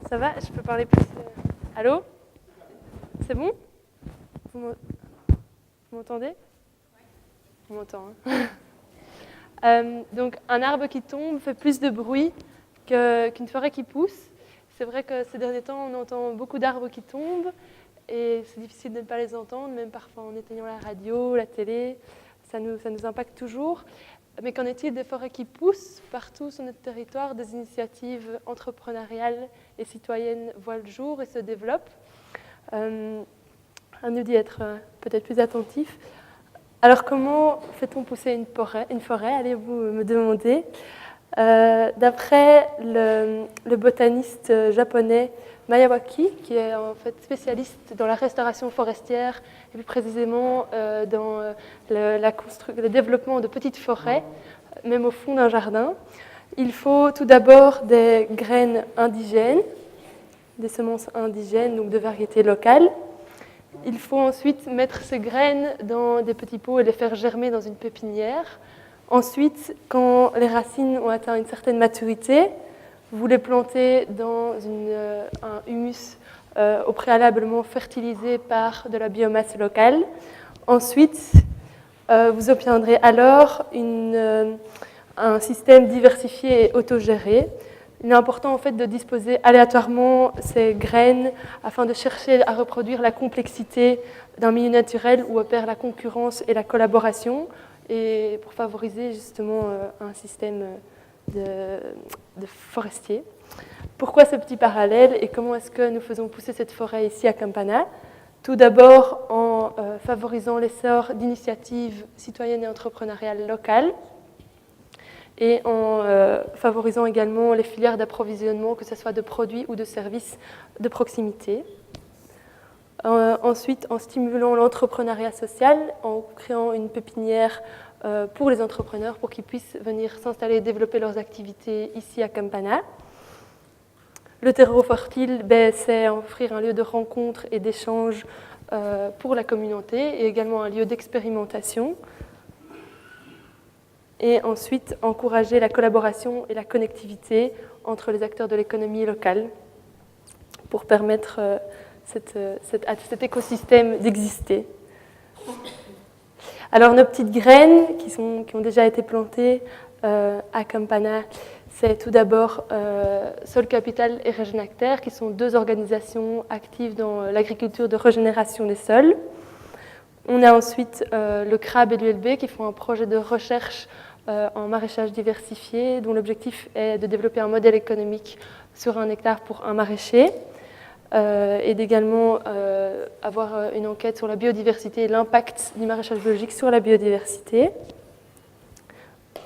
Ça va? Je peux parler plus. Allô? C'est bon? Vous m'entendez? On m'entend. Donc, un arbre qui tombe fait plus de bruit qu'une forêt qui pousse. C'est vrai que ces derniers temps, on entend beaucoup d'arbres qui tombent et c'est difficile de ne pas les entendre, même parfois en éteignant la radio, la télé. Ça nous impacte toujours. Mais qu'en est-il des forêts qui poussent? Partout sur notre territoire, des initiatives entrepreneuriales et citoyennes voient le jour et se développent. À nous d'y être peut-être plus attentifs. Alors, comment fait-on pousser une forêt? Allez-vous me demander. D'après le botaniste japonais Miyawaki, qui est en fait spécialiste dans la restauration forestière et plus précisément dans le développement de petites forêts, même au fond d'un jardin, il faut tout d'abord des graines indigènes, des semences indigènes, donc de variétés locales. Il faut ensuite mettre ces graines dans des petits pots et les faire germer dans une pépinière. Ensuite, quand les racines ont atteint une certaine maturité, vous les plantez dans un humus au préalablement fertilisé par de la biomasse locale. Ensuite, vous obtiendrez alors un système diversifié et autogéré. Il est important en fait de disposer aléatoirement ces graines afin de chercher à reproduire la complexité d'un milieu naturel où opère la concurrence et la collaboration, et pour favoriser justement un système de forestier. Pourquoi ce petit parallèle et comment est-ce que nous faisons pousser cette forêt ici à Campana? Tout d'abord en favorisant l'essor d'initiatives citoyennes et entrepreneuriales locales et en favorisant également les filières d'approvisionnement, que ce soit de produits ou de services de proximité. Ensuite, en stimulant l'entrepreneuriat social, en créant une pépinière pour les entrepreneurs pour qu'ils puissent venir s'installer et développer leurs activités ici à Campana. Le terreau fertile, c'est offrir un lieu de rencontre et d'échange pour la communauté et également un lieu d'expérimentation. Et ensuite, encourager la collaboration et la connectivité entre les acteurs de l'économie locale pour permettre à cet écosystème d'exister. Alors, nos petites graines qui ont déjà été plantées à Campana, c'est tout d'abord Sol Capital et Regenacter, qui sont deux organisations actives dans l'agriculture de régénération des sols. On a ensuite le CRAB et l'ULB qui font un projet de recherche en maraîchage diversifié, dont l'objectif est de développer un modèle économique sur 1 hectare pour un maraîcher, et d'également avoir une enquête sur la biodiversité et l'impact du maraîchage biologique sur la biodiversité.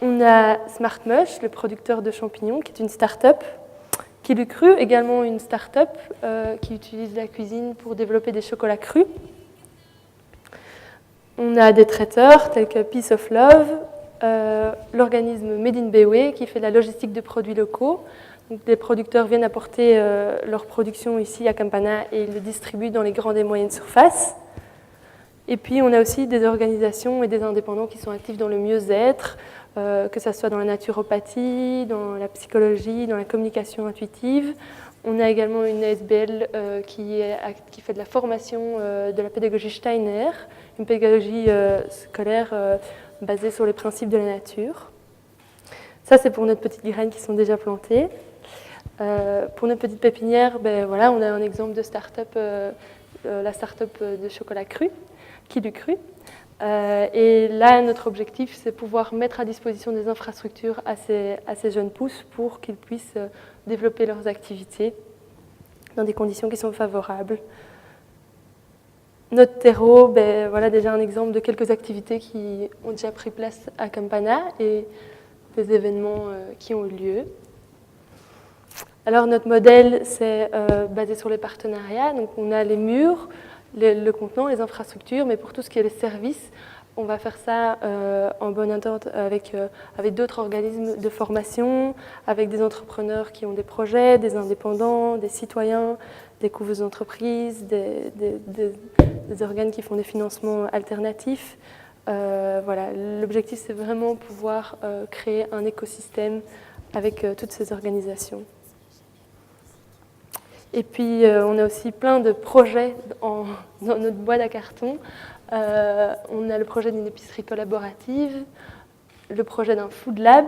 On a Smart Mush, le producteur de champignons, qui est une start-up. Kilu Cru, également une start-up qui utilise la cuisine pour développer des chocolats crus. On a des traiteurs tels que Peace of Love, l'organisme Made in Bewe qui fait la logistique de produits locaux. Donc, les producteurs viennent apporter leur production ici à Campana et ils le distribuent dans les grandes et moyennes surfaces. Et puis on a aussi des organisations et des indépendants qui sont actifs dans le mieux-être, que ce soit dans la naturopathie, dans la psychologie, dans la communication intuitive. On a également une ASBL qui fait de la formation de la pédagogie Steiner, une pédagogie scolaire basée sur les principes de la nature. Ça, c'est pour notre petite graine qui sont déjà plantées. Pour notre petite pépinière, voilà, on a un exemple de start-up, la start-up de chocolat cru, Kilu Cru. Et là, notre objectif, c'est pouvoir mettre à disposition des infrastructures à ces jeunes pousses pour qu'ils puissent développer leurs activités dans des conditions qui sont favorables. Notre terreau, voilà déjà un exemple de quelques activités qui ont déjà pris place à Campana et des événements qui ont eu lieu. Alors notre modèle, c'est basé sur les partenariats. Donc on a les murs, le contenant, les infrastructures, mais pour tout ce qui est les services, on va faire ça en bonne entente avec d'autres organismes de formation, avec des entrepreneurs qui ont des projets, des indépendants, des citoyens, des couveuses d'entreprises, des organes qui font des financements alternatifs. Voilà. L'objectif, c'est vraiment pouvoir créer un écosystème avec toutes ces organisations. Et puis, on a aussi plein de projets dans notre boîte à carton. On a le projet d'une épicerie collaborative, le projet d'un food lab,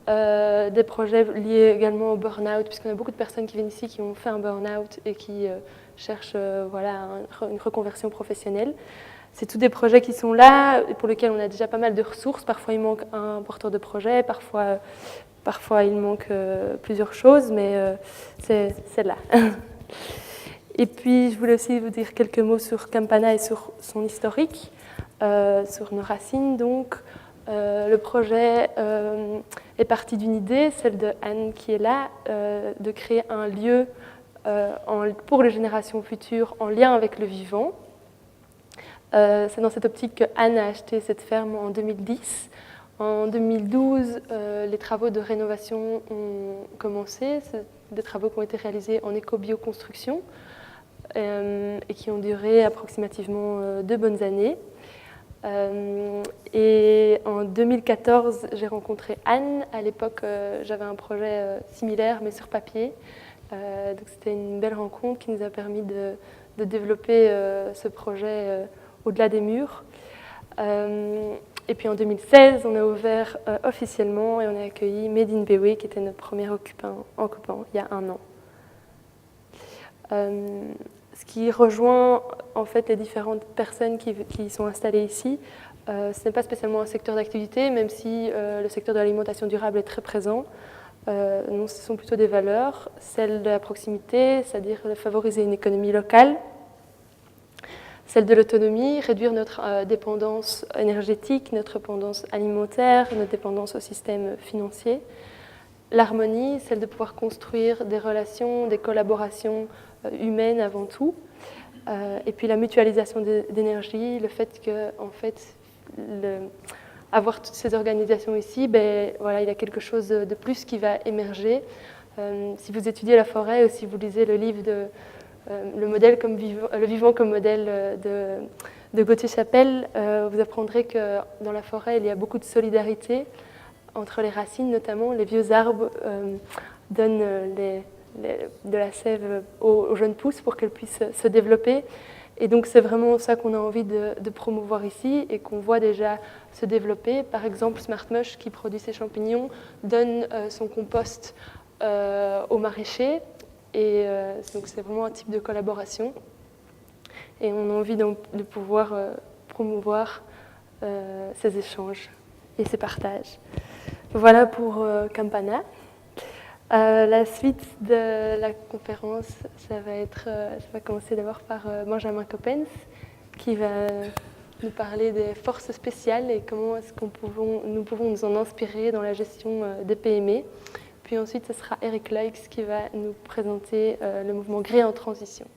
des projets liés également au burn-out, puisqu'on a beaucoup de personnes qui viennent ici qui ont fait un burn-out et qui cherchent voilà, une reconversion professionnelle. C'est tous des projets qui sont là et pour lesquels on a déjà pas mal de ressources. Parfois, il manque un porteur de projet, parfois il manque plusieurs choses, mais c'est là. Et puis, je voulais aussi vous dire quelques mots sur Campana et sur son historique, sur nos racines. Donc, le projet est parti d'une idée, celle de Anne qui est là, de créer un lieu pour les générations futures en lien avec le vivant. C'est dans cette optique que Anne a acheté cette ferme en 2010. En 2012, les travaux de rénovation ont commencé. C'est des travaux qui ont été réalisés en éco-bioconstruction et qui ont duré approximativement 2 bonnes années. Et en 2014, j'ai rencontré Anne. À l'époque, j'avais un projet similaire, mais sur papier. Donc c'était une belle rencontre qui nous a permis de développer ce projet au-delà des murs. Et puis en 2016, on a ouvert officiellement et on a accueilli Made in Bewe, qui était notre premier occupant il y a 1 an. Ce qui rejoint en fait les différentes personnes qui sont installées ici, ce n'est pas spécialement un secteur d'activité, même si le secteur de l'alimentation durable est très présent. Non, ce sont plutôt des valeurs, celle de la proximité, c'est-à-dire favoriser une économie locale, celle de l'autonomie, réduire notre dépendance énergétique, notre dépendance alimentaire, notre dépendance au système financier. L'harmonie, celle de pouvoir construire des relations, des collaborations humaines avant tout. Et puis la mutualisation d'énergie, le fait que, en fait, avoir toutes ces organisations ici, ben, voilà, il y a quelque chose de plus qui va émerger. Si vous étudiez la forêt ou si vous lisez le livre de le vivant comme modèle de Gauthier Chapelle, vous apprendrez que dans la forêt, il y a beaucoup de solidarité entre les racines, notamment. Les vieux arbres donnent de la sève aux jeunes pousses pour qu'elles puissent se développer. Et donc, c'est vraiment ça qu'on a envie de promouvoir ici et qu'on voit déjà se développer. Par exemple, SmartMush, qui produit ses champignons, donne son compost aux maraîchers. Et donc, c'est vraiment un type de collaboration. Et on a envie de pouvoir promouvoir ces échanges et ces partages. Voilà pour Campana. La suite de la conférence, ça va commencer d'abord par Benjamin Coppens, qui va nous parler des forces spéciales et comment est-ce nous pouvons nous en inspirer dans la gestion des PME. Puis ensuite, ce sera Eric Leix qui va nous présenter le mouvement Gré en transition.